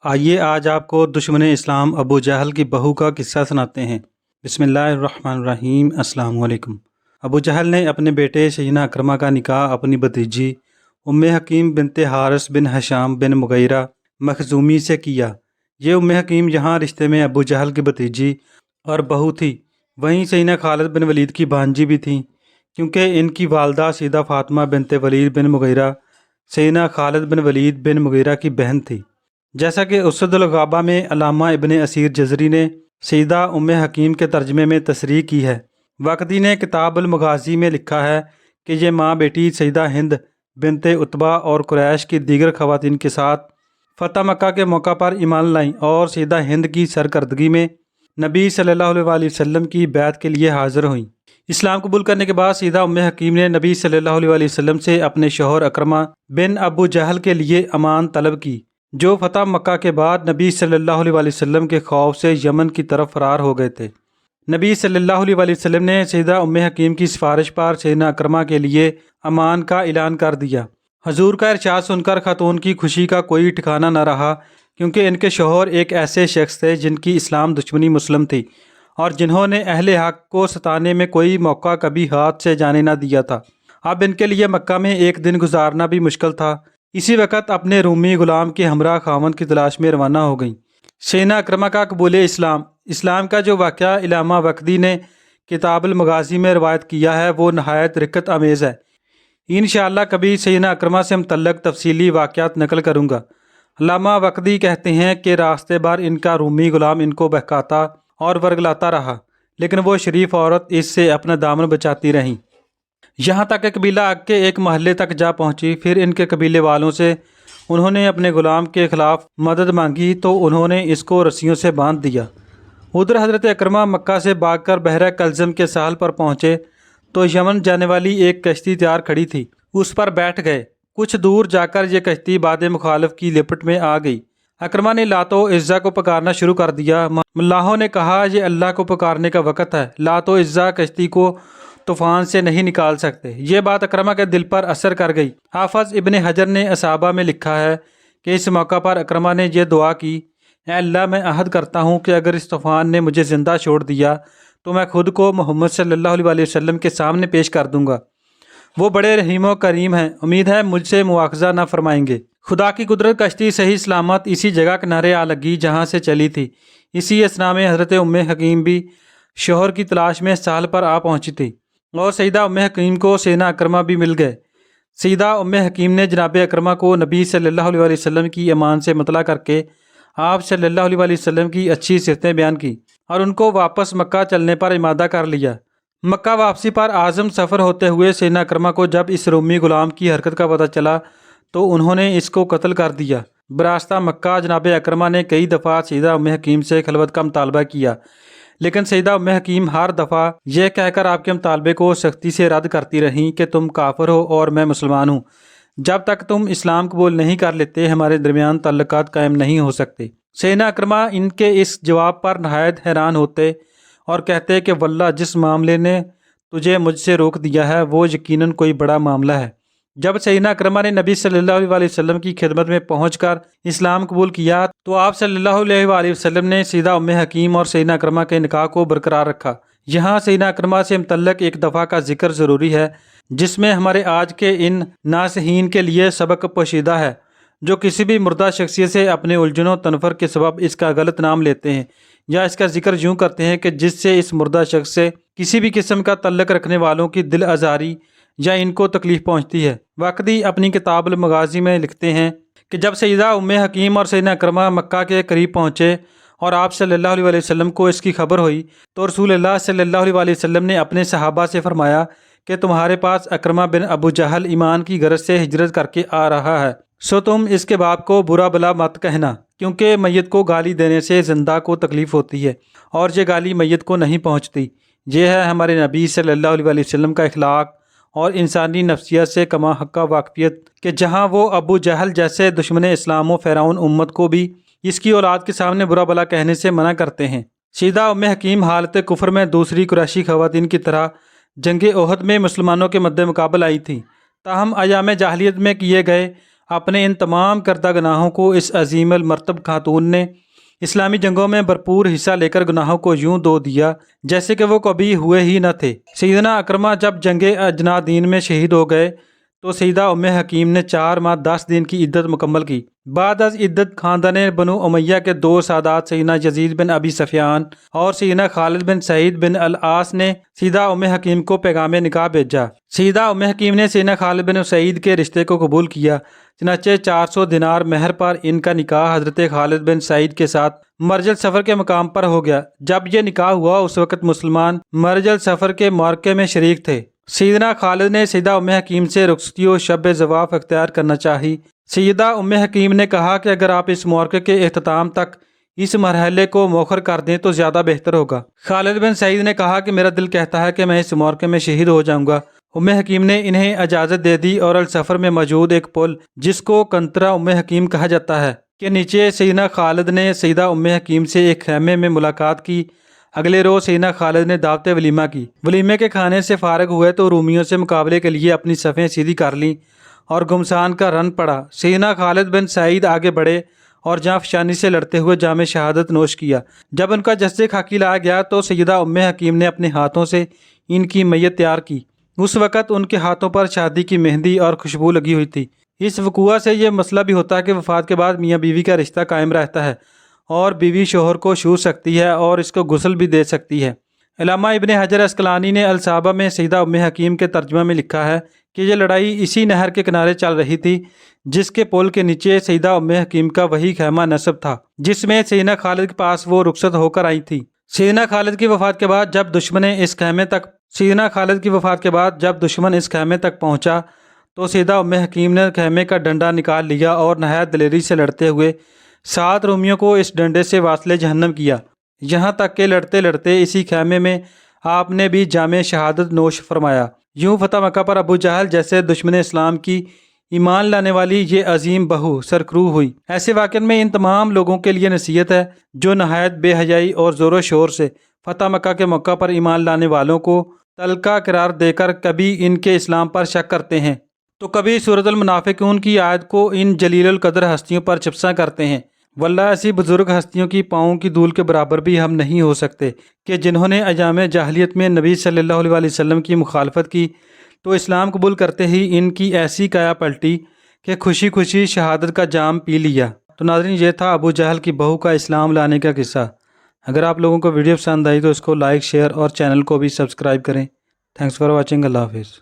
آئیے آج آپ کو دشمن اسلام ابو جہل کی بہو کا قصہ سناتے ہیں۔ بسم اللہ الرحمن الرحیم۔ السلام علیکم۔ ابو جہل نے اپنے بیٹے سیدنا اکرمہ کا نکاح اپنی بھتیجی ام حکیم بنت حارث بن ہشام بن مغیرہ مخزومی سے کیا۔ یہ ام حکیم جہاں رشتے میں ابو جہل کی بھتیجی اور بہو تھی، وہیں سیدنا خالد بن ولید کی بھانجی بھی تھیں، کیونکہ ان کی والدہ سیدہ فاطمہ بنت ولید بن مغیرہ سیدنا خالد بن ولید بن مغیرہ کی بہن تھی۔ جیسا کہ اسد الغابہ میں علامہ ابن اسیر جزری نے سیدہ ام حکیم کے ترجمے میں تصریح کی ہے۔ واقدی نے کتاب المغازی میں لکھا ہے کہ یہ ماں بیٹی سیدہ ہند بنت عتبہ اور قریش کی دیگر خواتین کے ساتھ فتح مکہ کے موقع پر ایمان لائیں اور سیدہ ہند کی سرکردگی میں نبی صلی اللہ علیہ وآلہ وسلم کی بیعت کے لیے حاضر ہوئیں۔ اسلام قبول کرنے کے بعد سیدہ ام حکیم نے نبی صلی اللہ علیہ وآلہ وسلم سے اپنے شوہر اکرمہ بن ابو جہل کے لیے امان طلب کی، جو فتح مکہ کے بعد نبی صلی اللہ علیہ وآلہ وسلم کے خوف سے یمن کی طرف فرار ہو گئے تھے۔ نبی صلی اللہ علیہ وآلہ وسلم نے سیدہ ام حکیم کی سفارش پر سیدنا اکرمہ کے لیے امان کا اعلان کر دیا۔ حضور کا ارشاد سن کر خاتون کی خوشی کا کوئی ٹھکانہ نہ رہا، کیونکہ ان کے شوہر ایک ایسے شخص تھے جن کی اسلام دشمنی مسلم تھی اور جنہوں نے اہل حق کو ستانے میں کوئی موقع کبھی ہاتھ سے جانے نہ دیا تھا۔ اب ان کے لیے مکہ میں ایک دن گزارنا بھی مشکل تھا۔ اسی وقت اپنے رومی غلام کے ہمراہ خاوند کی تلاش میں روانہ ہو گئیں۔ سیدنا اکرمہ کا قبول اسلام کا جو واقعہ علامہ واقدی نے کتاب المغازی میں روایت کیا ہے وہ نہایت رقت آمیز ہے۔ انشاءاللہ کبھی سیدنا اکرمہ سے متعلق تفصیلی واقعات نقل کروں گا۔ علامہ واقدی کہتے ہیں کہ راستے بھر ان کا رومی غلام ان کو بہکاتا اور ورگلاتا رہا، لیکن وہ شریف عورت اس سے اپنا دامن بچاتی رہیں، یہاں تک کہ قبیلہ اگ کے ایک محلے تک جا پہنچی۔ پھر ان کے قبیلے والوں سے انہوں نے اپنے غلام کے خلاف مدد مانگی تو انہوں نے اس کو رسیوں سے باندھ دیا۔ ادھر حضرت اکرمہ مکہ سے بھاگ کر بحر کلزم کے ساحل پر پہنچے تو یمن جانے والی ایک کشتی تیار کھڑی تھی، اس پر بیٹھ گئے۔ کچھ دور جا کر یہ کشتی باد مخالف کی لپٹ میں آ گئی۔ اکرمہ نے لات و عزا کو پکارنا شروع کر دیا۔ ملاحوں نے کہا یہ اللہ کو پکارنے کا وقت ہے، لات و عزا کشتی کو طوفان سے نہیں نکال سکتے۔ یہ بات اکرمہ کے دل پر اثر کر گئی۔ حافظ ابن حجر نے اصابہ میں لکھا ہے کہ اس موقع پر اکرمہ نے یہ دعا کی، اے اللہ میں عہد کرتا ہوں کہ اگر اس طوفان نے مجھے زندہ چھوڑ دیا تو میں خود کو محمد صلی اللہ علیہ وآلہ وسلم کے سامنے پیش کر دوں گا۔ وہ بڑے رحیم و کریم ہیں، امید ہے مجھ سے مواخذہ نہ فرمائیں گے۔ خدا کی قدرت کشتی صحیح سلامت اسی جگہ کنارے آ لگی جہاں سے چلی تھی۔ اسی اثنا میں حضرت ام حکیم بھی شوہر کی تلاش میں ساحل پر آ پہنچی تھی اور سیدہ ام حکیم کو سیدنا اکرمہ بھی مل گئے۔ سیدہ ام حکیم نے جناب اکرمہ کو نبی صلی اللہ علیہ وآلہ وسلم کی امان سے مطلع کر کے آپ صلی اللہ علیہ وآلہ وسلم کی اچھی صفتیں بیان کی اور ان کو واپس مکہ چلنے پر امادہ کر لیا۔ مکہ واپسی پر اعظم سفر ہوتے ہوئے سیدنا اکرمہ کو جب اس رومی غلام کی حرکت کا پتہ چلا تو انہوں نے اس کو قتل کر دیا۔ براستہ مکہ جناب اکرمہ نے کئی دفعہ سیدہ ام حکیم سے خلوت کا مطالبہ کیا، لیکن سیدہ ام حکیم ہر دفعہ یہ کہہ کر آپ کے مطالبے کو سختی سے رد کرتی رہیں کہ تم کافر ہو اور میں مسلمان ہوں، جب تک تم اسلام قبول نہیں کر لیتے ہمارے درمیان تعلقات قائم نہیں ہو سکتے۔ سیدنا اکرمہ ان کے اس جواب پر نہایت حیران ہوتے اور کہتے کہ واللہ جس معاملے نے تجھے مجھ سے روک دیا ہے وہ یقیناً کوئی بڑا معاملہ ہے۔ جب سیدنا اکرمہ نے نبی صلی اللہ علیہ وآلہ وسلم کی خدمت میں پہنچ کر اسلام قبول کیا تو آپ صلی اللہ علیہ وآلہ وسلم نے سیدہ ام حکیم اور سیدنا اکرمہ کے نکاح کو برقرار رکھا۔ یہاں سیدنا اکرمہ سے متعلق ایک دفعہ کا ذکر ضروری ہے جس میں ہمارے آج کے ان ناصحین کے لیے سبق پوشیدہ ہے، جو کسی بھی مردہ شخصیت سے اپنے الجھن و تنفر کے سبب اس کا غلط نام لیتے ہیں یا اس کا ذکر یوں کرتے ہیں کہ جس سے اس مردہ شخص سے کسی بھی قسم کا تعلق رکھنے والوں کی دل آزاری یا ان کو تکلیف پہنچتی ہے۔ واقدی اپنی کتاب المغازی میں لکھتے ہیں کہ جب سیدہ ام حکیم اور سیدنا اکرمہ مکہ کے قریب پہنچے اور آپ صلی اللہ علیہ وآلہ وسلم کو اس کی خبر ہوئی تو رسول اللہ صلی اللہ علیہ وآلہ وسلم نے اپنے صحابہ سے فرمایا کہ تمہارے پاس اکرمہ بن ابو جہل ایمان کی غرض سے ہجرت کر کے آ رہا ہے، سو تم اس کے باپ کو برا بلا مت کہنا، کیونکہ میت کو گالی دینے سے زندہ کو تکلیف ہوتی ہے اور یہ گالی میت کو نہیں پہنچتی۔ یہ ہے ہمارے نبی صلی اللہ علیہ وآلہ وسلم کا اخلاق اور انسانی نفسیت سے کما حقہ واقفیت کہ جہاں وہ ابو جہل جیسے دشمن اسلام و فرعون امت کو بھی اس کی اولاد کے سامنے برا بلا کہنے سے منع کرتے ہیں۔ سیدہ ام حکیم حالت کفر میں دوسری قریشی خواتین کی طرح جنگ احد میں مسلمانوں کے مد مقابل آئی تھیں، تاہم ایام جاہلیت میں کیے گئے اپنے ان تمام کردہ گناہوں کو اس عظیم المرتب خاتون نے اسلامی جنگوں میں بھرپور حصہ لے کر گناہوں کو یوں دھو دیا جیسے کہ وہ کبھی ہوئے ہی نہ تھے۔ سیدنا اکرمہ جب جنگ اجنادین میں شہید ہو گئے تو سیدہ ام حکیم نے 4 ماہ 10 دن کی عدت مکمل کی۔ بعد از عدت خاندان بنو امیہ کے 2 سادات سیدنا یزید بن ابی سفیان اور سیدنا خالد بن سعید بن العاص نے سیدہ ام حکیم کو پیغام نکاح بھیجا۔ سیدہ ام حکیم نے سیدنا خالد بن سعید کے رشتے کو قبول کیا، چنانچہ 400 دینار مہر پر ان کا نکاح حضرت خالد بن سعید کے ساتھ مرج السفر کے مقام پر ہو گیا۔ جب یہ نکاح ہوا اس وقت مسلمان مرج السفر کے معرکے میں شریک تھے۔ سیدنا خالد نے سیدہ ام حکیم سے رخصتی و شب زواف اختیار کرنا چاہی۔ سیدہ ام حکیم نے کہا کہ اگر آپ اس معرکے کے اختتام تک اس مرحلے کو مؤخر کر دیں تو زیادہ بہتر ہوگا۔ خالد بن سعید نے کہا کہ میرا دل کہتا ہے کہ میں اس معرکے میں شہید ہو جاؤں گا۔ ام حکیم نے انہیں اجازت دے دی اور السفر میں موجود ایک پل جس کو کنترہ ام حکیم کہا جاتا ہے کے نیچے سیدنا خالد نے سیدہ ام حکیم سے ایک خیمے میں ملاقات کی۔ اگلے روز سیدنا خالد نے دعوت ولیمہ کی۔ ولیمے کے کھانے سے فارغ ہوئے تو رومیوں سے مقابلے کے لیے اپنی صفیں سیدھی کر لیں اور گھمسان کا رن پڑا۔ سیدنا خالد بن سعید آگے بڑھے اور جاں فشانی سے لڑتے ہوئے جام شہادت نوش کیا۔ جب ان کا جسد خاکی لایا گیا تو سیدہ ام حکیم نے اپنے ہاتھوں سے ان کی میت تیار کی۔ اس وقت ان کے ہاتھوں پر شادی کی مہندی اور خوشبو لگی ہوئی تھی۔ اس وقوع سے یہ مسئلہ بھی ہوتا ہے کہ وفات کے بعد میاں بیوی کا رشتہ قائم رہتا ہے اور بیوی شوہر کو چھو سکتی ہے اور اس کو غسل بھی دے سکتی ہے۔ علامہ ابن حجر عسقلانی نے الصحابہ میں سیدہ ام حکیم کے ترجمہ میں لکھا ہے کہ یہ لڑائی اسی نہر کے کنارے چل رہی تھی جس کے پل کے نیچے سیدہ ام حکیم کا وہی خیمہ نصب تھا جس میں سیدنا خالد کے پاس وہ رخصت ہو کر آئی تھی۔ سیدنا خالد کی وفات کے بعد جب دشمن اس خیمے تک پہنچا تو سیدہ ام حکیم نے خیمے کا ڈنڈا نکال لیا اور نہایت دلیری سے لڑتے ہوئے 7 رومیوں کو اس ڈنڈے سے واصل جہنم کیا، یہاں تک کہ لڑتے لڑتے اسی خیمے میں آپ نے بھی جام شہادت نوش فرمایا۔ یوں فتح مکہ پر ابو جہل جیسے دشمن اسلام کی ایمان لانے والی یہ عظیم بہو سرخرو ہوئی۔ ایسے واقعات میں ان تمام لوگوں کے لیے نصیحت ہے جو نہایت بے حیائی اور زور و شور سے فتح مکہ کے موقع پر ایمان لانے والوں کو تلقا قرار دے کر کبھی ان کے اسلام پر شک کرتے ہیں تو کبھی سورۃ المنافقون کی آیت کو ان جلیل القدر ہستیوں پر چپساں کرتے ہیں۔ واللہ ایسی بزرگ ہستیوں کی پاؤں کی دھول کے برابر بھی ہم نہیں ہو سکتے کہ جنہوں نے ایام جاہلیت میں نبی صلی اللہ علیہ وسلم کی مخالفت کی تو اسلام قبول کرتے ہی ان کی ایسی کایا پلٹی کہ خوشی خوشی شہادت کا جام پی لیا۔ تو ناظرین، یہ تھا ابو جہل کی بہو کا اسلام لانے کا قصہ۔ اگر آپ لوگوں کو ویڈیو پسند آئی تو اس کو لائک، شیئر اور چینل کو بھی سبسکرائب کریں۔ Thanks for watching. اللہ حافظ۔